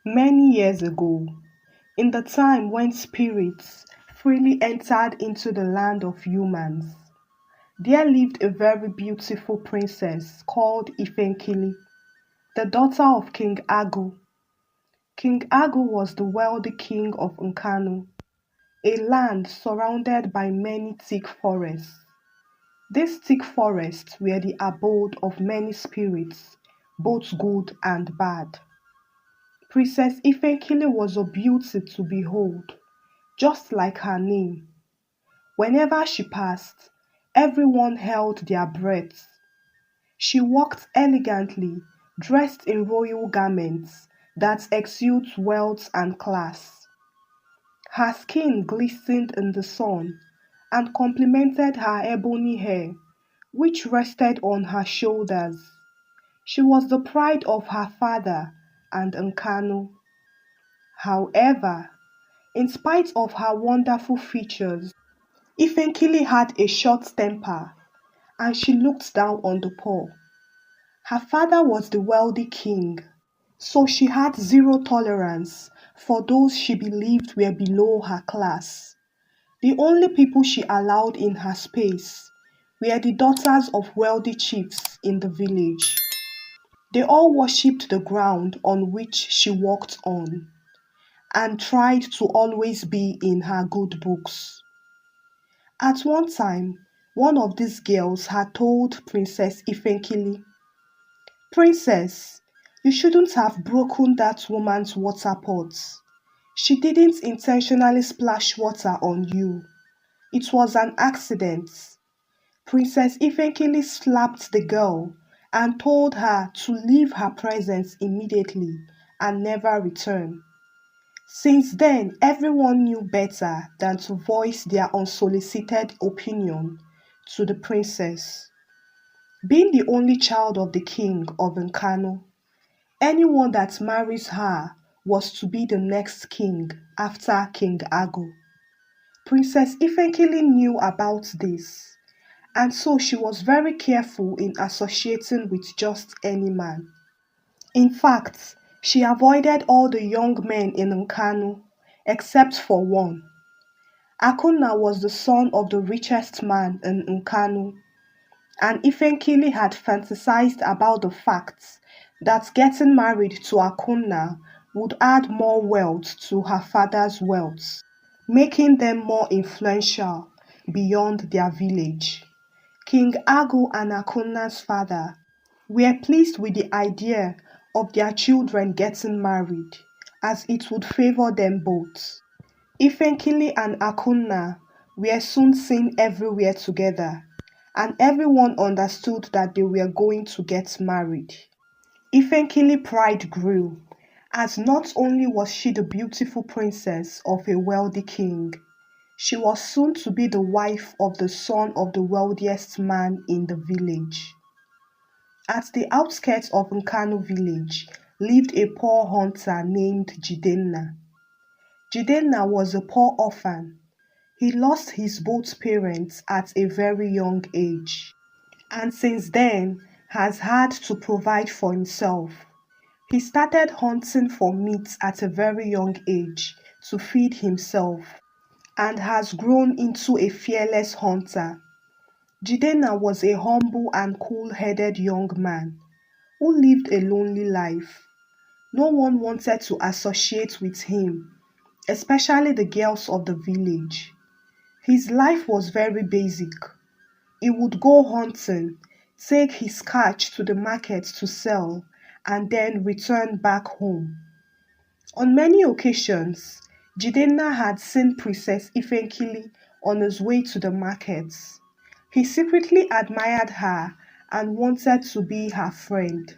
Many years ago, in the time when spirits freely entered into the land of humans, there lived a very beautiful princess called Ifenkili, the daughter of King Agu. King Agu was the wealthy king of Nkanu, a land surrounded by many thick forests. These thick forests were the abode of many spirits, both good and bad. Princess Ifenkili was a beauty to behold, just like her name. Whenever she passed, everyone held their breaths. She walked elegantly, dressed in royal garments that exude wealth and class. Her skin glistened in the sun and complemented her ebony hair, which rested on her shoulders. She was the pride of her father and Nkanu. However, in spite of her wonderful features, Ifenkili had a short temper and she looked down on the poor. Her father was the wealthy king, so she had zero tolerance for those she believed were below her class. The only people she allowed in her space were the daughters of wealthy chiefs in the village. They all worshipped the ground on which she walked on and tried to always be in her good books. At one time, one of these girls had told Princess Ifenkili, Princess, you shouldn't have broken that woman's water pot. She didn't intentionally splash water on you. It was an accident. Princess Ifenkili slapped the girl and told her to leave her presence immediately and never return. Since then, everyone knew better than to voice their unsolicited opinion to the princess. Being the only child of the king of Nkano, anyone that marries her was to be the next king after King Agu. Princess Ifenkili knew about this, and so she was very careful in associating with just any man. In fact, she avoided all the young men in Nkanu except for one. Akunna was the son of the richest man in Nkanu, and Ifenkili had fantasized about the fact that getting married to Akunna would add more wealth to her father's wealth, making them more influential beyond their village. King Agu and Akunna's father were pleased with the idea of their children getting married, as it would favor them both. Ifenkili and Akunna were soon seen everywhere together, and everyone understood that they were going to get married. Ifenkili pride grew, as not only was she the beautiful princess of a wealthy king, she was soon to be the wife of the son of the wealthiest man in the village. At the outskirts of Nkanu village lived a poor hunter named Jidenna. Jidenna was a poor orphan. He lost his both parents at a very young age, and since then has had to provide for himself. He started hunting for meat at a very young age to feed himself and has grown into a fearless hunter. Jidenna was a humble and cool-headed young man who lived a lonely life. No one wanted to associate with him, especially the girls of the village. His life was very basic. He would go hunting, take his catch to the market to sell, and then return back home. On many occasions, Jidenna had seen Princess Ifenkili on his way to the markets. He secretly admired her and wanted to be her friend,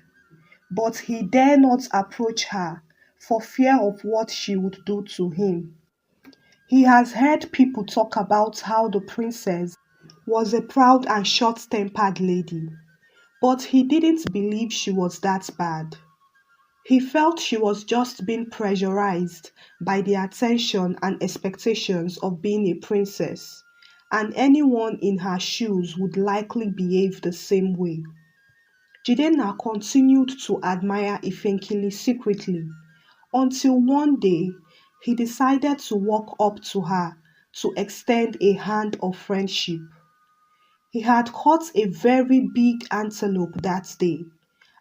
but he dare not approach her for fear of what she would do to him. He has heard people talk about how the princess was a proud and short-tempered lady, but he didn't believe she was that bad. He felt she was just being pressurized by the attention and expectations of being a princess, and anyone in her shoes would likely behave the same way. Jidenna continued to admire Ifenkili secretly until one day he decided to walk up to her to extend a hand of friendship. He had caught a very big antelope that day,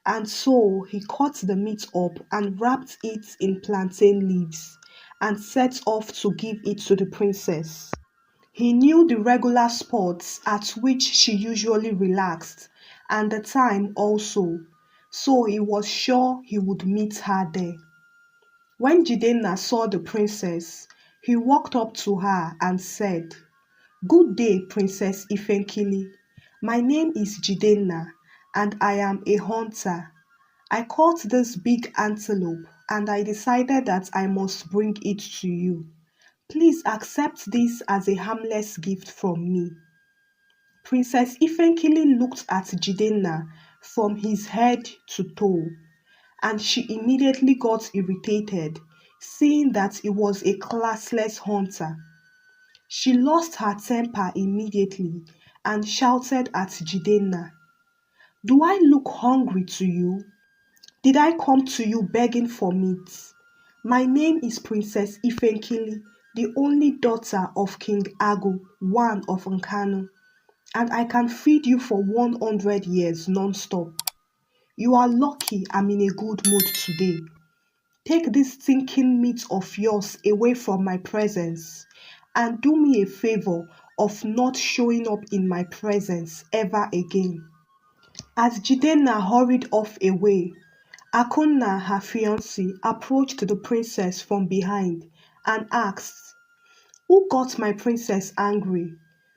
and so he cut the meat up and wrapped it in plantain leaves and set off to give it to the princess. He knew the regular spots at which she usually relaxed and the time also, so he was sure he would meet her there. When Jidenna saw the princess, he walked up to her and said, "Good day, Princess Ifenkili. My name is Jidenna, and I am a hunter. I caught this big antelope, and I decided that I must bring it to you. Please accept this as a harmless gift from me." Princess Ifenkili looked at Jidenna from his head to toe, and she immediately got irritated, seeing that he was a classless hunter. She lost her temper immediately and shouted at Jidenna, "Do I look hungry to you? Did I come to you begging for meat? My name is Princess Ifenkili, the only daughter of King Agu, one of Nkanu, and I can feed you for 100 years non-stop. You are lucky I'm in a good mood today. Take this stinking meat of yours away from my presence and do me a favor of not showing up in my presence ever again." As Jidenna hurried off away, Akunna, her fiancé, approached the princess from behind and asked, "Who got my princess angry?"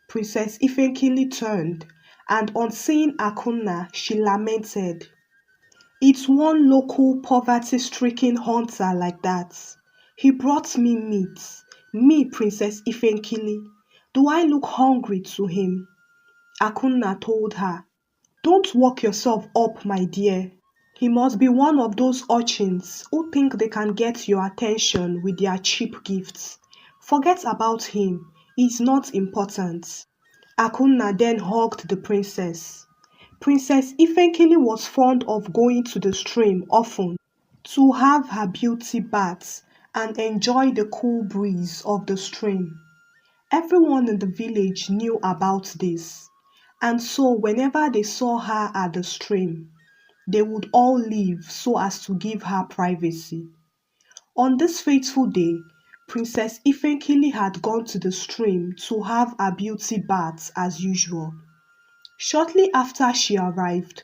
Princess Ifenkili turned, and on seeing Akunna, she lamented, "It's one local poverty-stricken hunter like that. He brought me meat. Me, Princess Ifenkili. Do I look hungry to him?" Akunna told her, "Don't work yourself up, my dear. He must be one of those urchins who think they can get your attention with their cheap gifts. Forget about him. He's not important." Akunna then hugged the princess. Princess Ifenkili was fond of going to the stream often to have her beauty baths and enjoy the cool breeze of the stream. Everyone in the village knew about this, and so whenever they saw her at the stream, they would all leave so as to give her privacy. On this fateful day, Princess Ifenkili had gone to the stream to have her beauty bath as usual. Shortly after she arrived,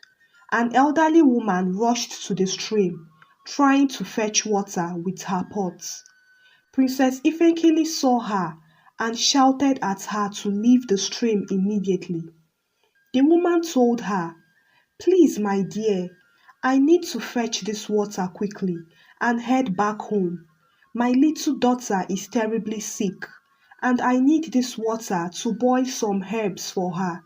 an elderly woman rushed to the stream, trying to fetch water with her pot. Princess Ifenkili saw her and shouted at her to leave the stream immediately. The woman told her, "Please, my dear, I need to fetch this water quickly and head back home. My little daughter is terribly sick, and I need this water to boil some herbs for her."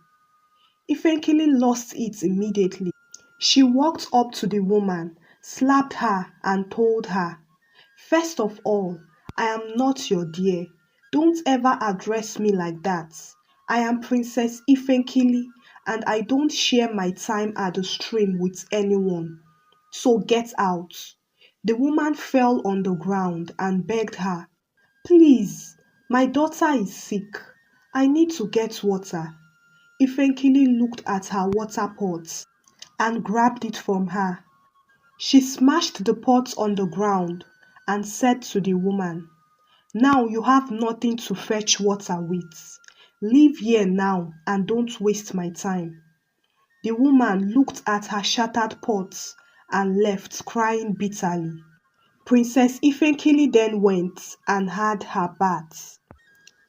Ifenkili lost it immediately. She walked up to the woman, slapped her, and told her, "First of all, I am not your dear. Don't ever address me like that. I am Princess Ifenkili, and I don't share my time at the stream with anyone. So get out." The woman fell on the ground and begged her, "Please, my daughter is sick. I need to get water." Ifenkili looked at her water pot and grabbed it from her. She smashed the pot on the ground and said to the woman, "Now you have nothing to fetch water with. Leave here now and don't waste my time." The woman looked at her shattered pot and left crying bitterly. Princess Ifenkili then went and had her bath.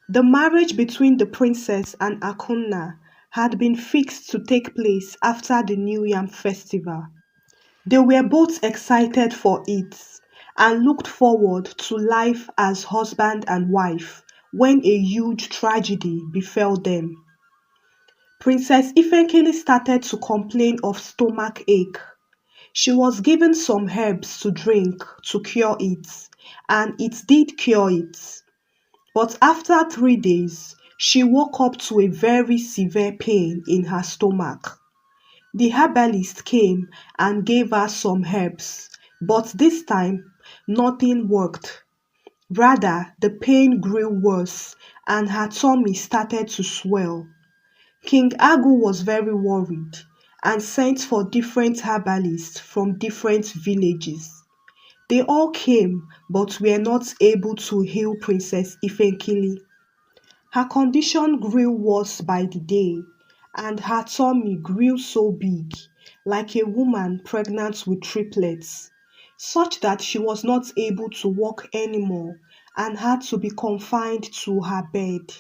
The marriage between the princess and Akunna had been fixed to take place after the New Yam festival. They were both excited for it and looked forward to life as husband and wife when a huge tragedy befell them. Princess Ifenkili started to complain of stomach ache. She was given some herbs to drink to cure it, and it did cure it. But after 3 days, she woke up to a very severe pain in her stomach. The herbalist came and gave her some herbs, but this time nothing worked. Rather, the pain grew worse and her tummy started to swell. King Agu was very worried and sent for different herbalists from different villages. They all came but were not able to heal Princess Ifenkili. Her condition grew worse by the day, and her tummy grew so big, like a woman pregnant with triplets, such that she was not able to walk anymore and had to be confined to her bed.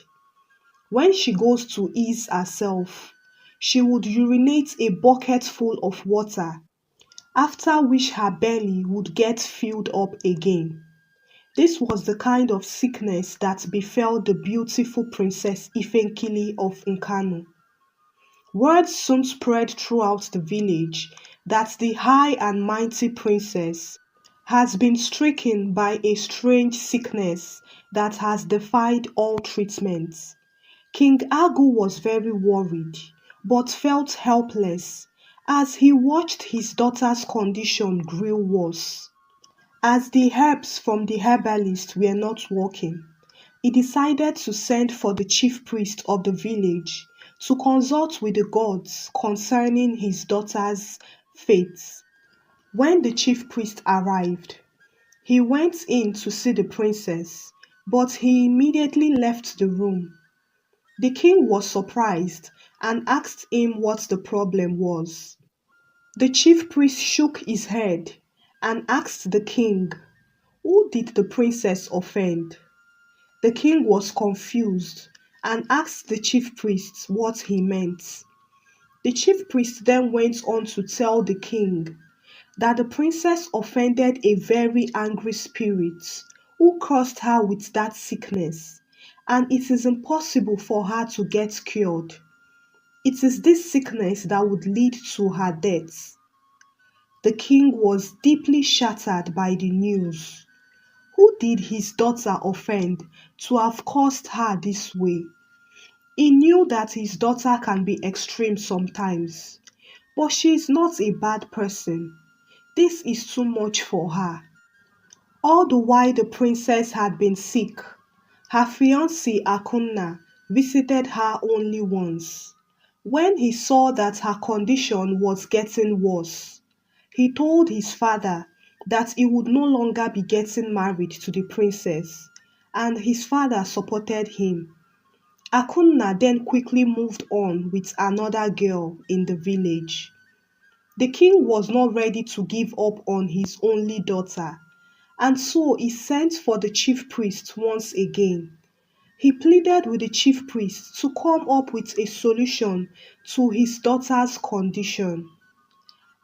When she goes to ease herself, she would urinate a bucket full of water, after which her belly would get filled up again. This was the kind of sickness that befell the beautiful Princess Ifenkili of Nkanu. Word soon spread throughout the village that the high and mighty princess has been stricken by a strange sickness that has defied all treatments. King Agu was very worried, but felt helpless as he watched his daughter's condition grow worse. As the herbs from the herbalist were not working, he decided to send for the chief priest of the village to consult with the gods concerning his daughter's fate. When the chief priest arrived, he went in to see the princess, but he immediately left the room. The king was surprised and asked him what the problem was. The chief priest shook his head and asked the king, "Who did the princess offend?" The king was confused and asked the chief priest what he meant. The chief priest then went on to tell the king that the princess offended a very angry spirit who cursed her with that sickness, and it is impossible for her to get cured. It is this sickness that would lead to her death. The king was deeply shattered by the news. Who did his daughter offend to have caused her this way? He knew that his daughter can be extreme sometimes, but she is not a bad person. This is too much for her. All the while the princess had been sick, her fiancé Akunna visited her only once. When he saw that her condition was getting worse, he told his father that he would no longer be getting married to the princess, and his father supported him. Akunna then quickly moved on with another girl in the village. The king was not ready to give up on his only daughter, and so he sent for the chief priest once again. He pleaded with the chief priest to come up with a solution to his daughter's condition.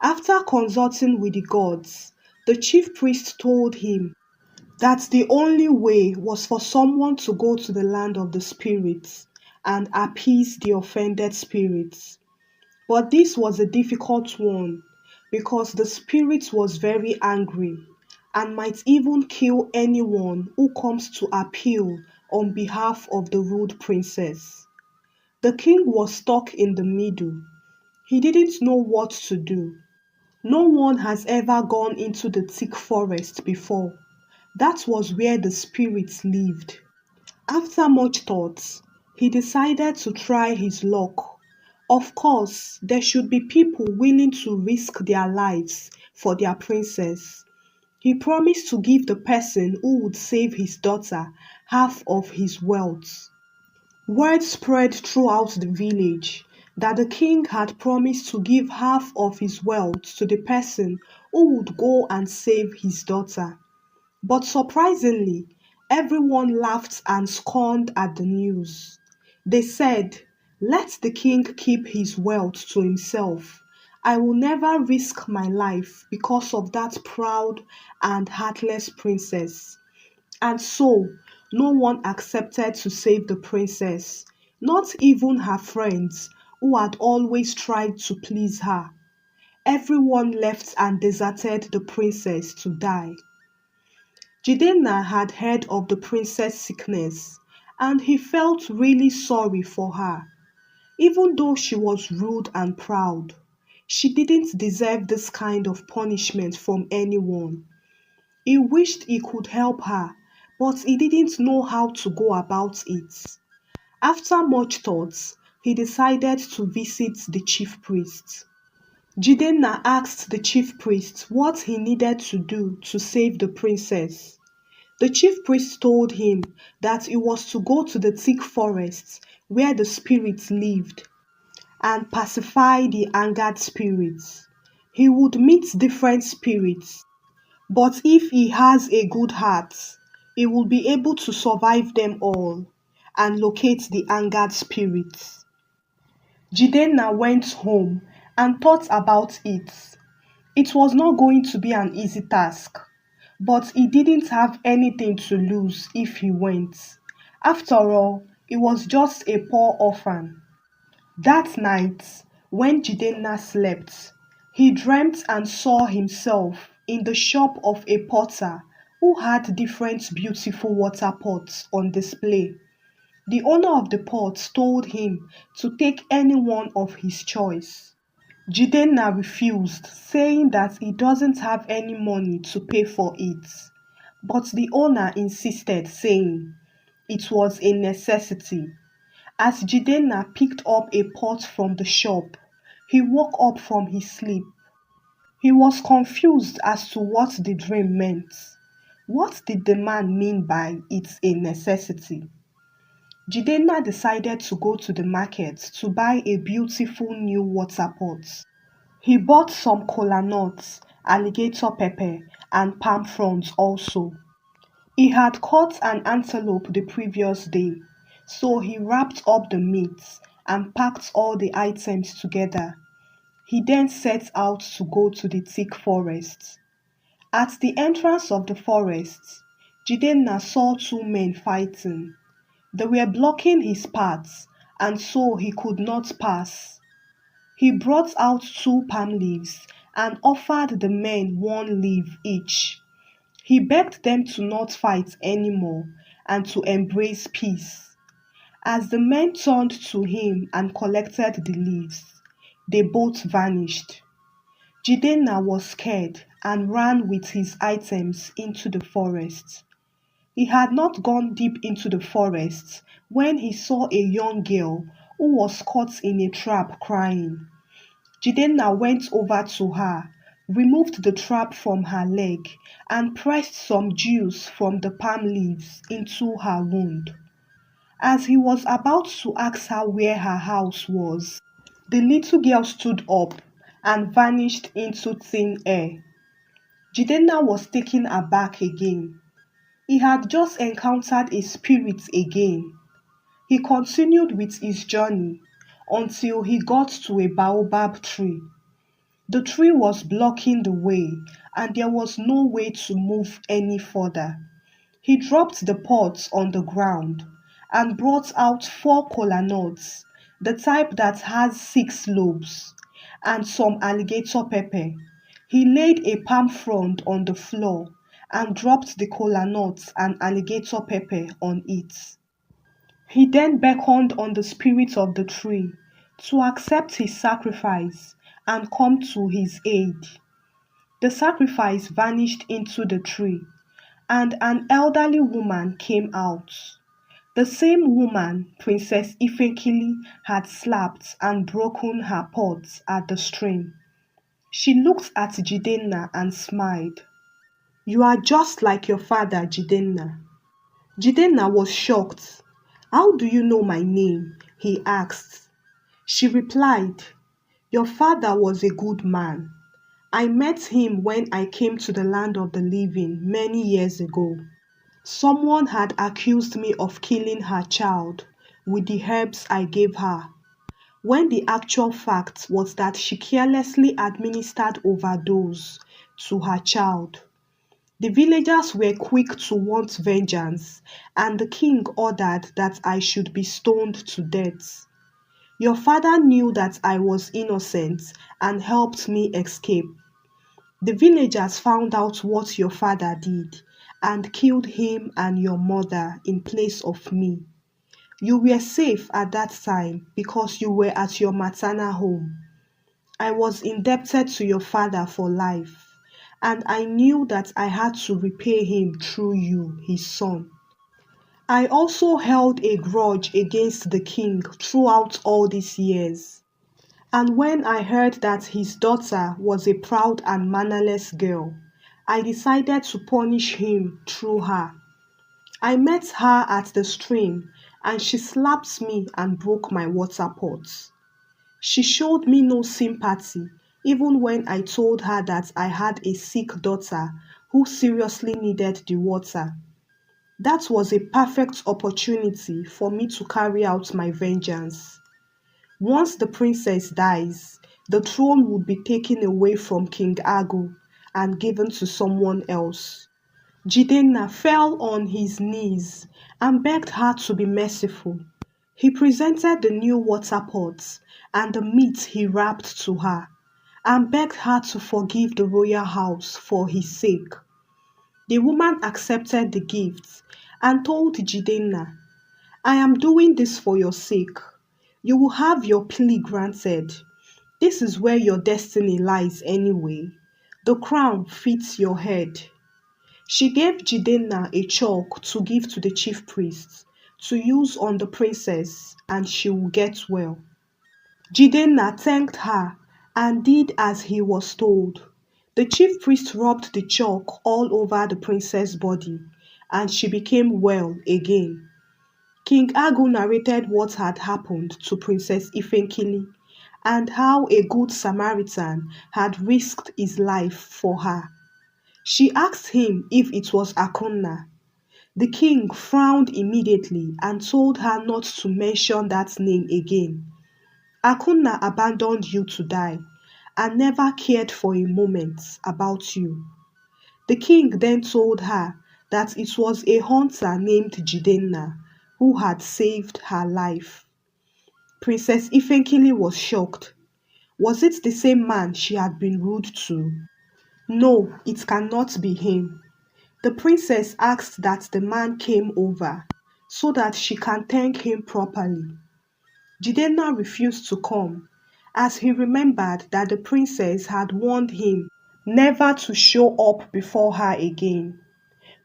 After consulting with the gods, the chief priest told him that the only way was for someone to go to the land of the spirits and appease the offended spirits. But this was a difficult one because the spirit was very angry and might even kill anyone who comes to appeal on behalf of the rude princess. The king was stuck in the middle. He didn't know what to do. No one has ever gone into the thick forest before. That was where the spirits lived. After much thought, he decided to try his luck. Of course, there should be people willing to risk their lives for their princess. He promised to give the person who would save his daughter half of his wealth. Word spread throughout the village that the king had promised to give half of his wealth to the person who would go and save his daughter. But surprisingly, everyone laughed and scorned at the news. They said, "Let the king keep his wealth to himself. I will never risk my life because of that proud and heartless princess." And so, no one accepted to save the princess, not even her friends who had always tried to please her. Everyone left and deserted the princess to die. Jidenna had heard of the princess' sickness, and he felt really sorry for her. Even though she was rude and proud, she didn't deserve this kind of punishment from anyone. He wished he could help her, but he didn't know how to go about it. After much thought, he decided to visit the chief priest. Jidenna asked the chief priest what he needed to do to save the princess. The chief priest told him that he was to go to the thick forest where the spirits lived and pacify the angered spirits. He would meet different spirits, but if he has a good heart, he will be able to survive them all and locate the angered spirits. Jidenna went home and thought about it. It was not going to be an easy task, but he didn't have anything to lose if he went. After all, he was just a poor orphan. That night, when Jidenna slept, he dreamt and saw himself in the shop of a potter who had different beautiful water pots on display. The owner of the pots told him to take any one of his choice. Jidenna refused, saying that he doesn't have any money to pay for it. But the owner insisted, saying it was a necessity. As Jidenna picked up a pot from the shop, he woke up from his sleep. He was confused as to what the dream meant. What did the man mean by it's a necessity? Jidenna decided to go to the market to buy a beautiful new water pot. He bought some kola nuts, alligator pepper, and palm fronds also. He had caught an antelope the previous day, so he wrapped up the meat and packed all the items together. He then set out to go to the thick forest. At the entrance of the forest, Jidenna saw two men fighting. They were blocking his path, and so he could not pass. He brought out two palm leaves and offered the men one leaf each. He begged them to not fight anymore and to embrace peace. As the men turned to him and collected the leaves, they both vanished. Jidenna was scared and ran with his items into the forest. He had not gone deep into the forest when he saw a young girl who was caught in a trap crying. Jidenna went over to her, removed the trap from her leg, and pressed some juice from the palm leaves into her wound. As he was about to ask her where her house was, the little girl stood up and vanished into thin air. Jidenna was taken aback again. He had just encountered a spirit again. He continued with his journey until he got to a baobab tree. The tree was blocking the way, and there was no way to move any further. He dropped the pots on the ground and brought out four kola nuts, the type that has six lobes, and some alligator pepper. He laid a palm frond on the floor and dropped the kola nuts and alligator pepper on it. He then beckoned on the spirit of the tree to accept his sacrifice and come to his aid. The sacrifice vanished into the tree, and an elderly woman came out. The same woman Princess Ifenkili had slapped and broken her pots at the stream. She looked at Jidenna and smiled. You are just like your father, Jidenna. Jidenna was shocked. How do you know my name? He asked. She replied, your father was a good man. I met him when I came to the land of the living many years ago. Someone had accused me of killing her child with the herbs I gave her, when the actual fact was that she carelessly administered overdose to her child. The villagers were quick to want vengeance, and the king ordered that I should be stoned to death. Your father knew that I was innocent and helped me escape. The villagers found out what your father did and killed him and your mother in place of me. You were safe at that time because you were at your maternal home. I was indebted to your father for life, and I knew that I had to repay him through you, his son. I also held a grudge against the king throughout all these years. And when I heard that his daughter was a proud and mannerless girl, I decided to punish him through her. I met her at the stream and she slapped me and broke my water pot. She showed me no sympathy even when I told her that I had a sick daughter who seriously needed the water. That was a perfect opportunity for me to carry out my vengeance. Once the princess dies, the throne would be taken away from King Agu and given to someone else. Jidenna fell on his knees and begged her to be merciful. He presented the new water pots and the meat he wrapped to her and begged her to forgive the royal house for his sake. The woman accepted the gifts and told Jidenna, I am doing this for your sake. You will have your plea granted. This is where your destiny lies anyway. The crown fits your head. She gave Jidenna a chalk to give to the chief priest to use on the princess and she will get well. Jidenna thanked her and did as he was told. The chief priest rubbed the chalk all over the princess' body and she became well again. King Agu narrated what had happened to Princess Ifenkili and how a good Samaritan had risked his life for her. She asked him if it was Akunna. The king frowned immediately and told her not to mention that name again. Akunna abandoned you to die and never cared for a moment about you. The king then told her that it was a hunter named Jidenna who had saved her life. Princess Ifenkili was shocked. Was it the same man she had been rude to? No, it cannot be him. The princess asked that the man came over so that she can thank him properly. Jidenna refused to come as he remembered that the princess had warned him never to show up before her again.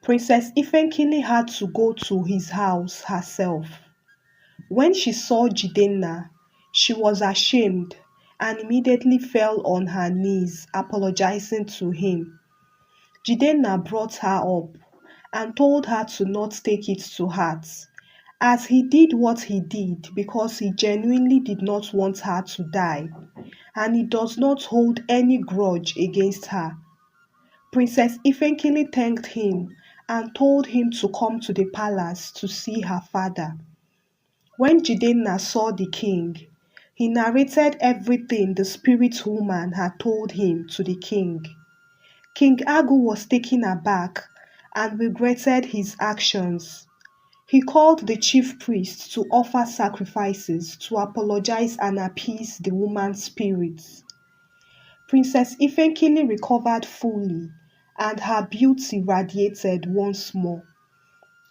Princess Ifenkili had to go to his house herself. When she saw Jidenna, she was ashamed and immediately fell on her knees apologizing to him. Jidenna brought her up and told her to not take it to heart, as he did what he did because he genuinely did not want her to die, and he does not hold any grudge against her. Princess Ifenkili thanked him and told him to come to the palace to see her father. When Jidenna saw the king, he narrated everything the spirit woman had told him to the king. King Agu was taken aback and regretted his actions. He called the chief priest to offer sacrifices to apologize and appease the woman's spirits. Princess Ifenkili recovered fully and her beauty radiated once more.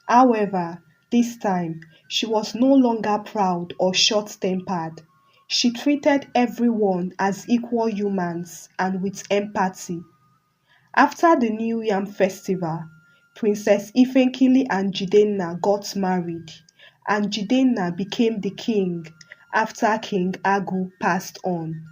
However, this time she was no longer proud or short-tempered. She treated everyone as equal humans and with empathy. After the New Yam festival, Princess Ifenkili and Jidenna got married, and Jidenna became the king after King Agu passed on.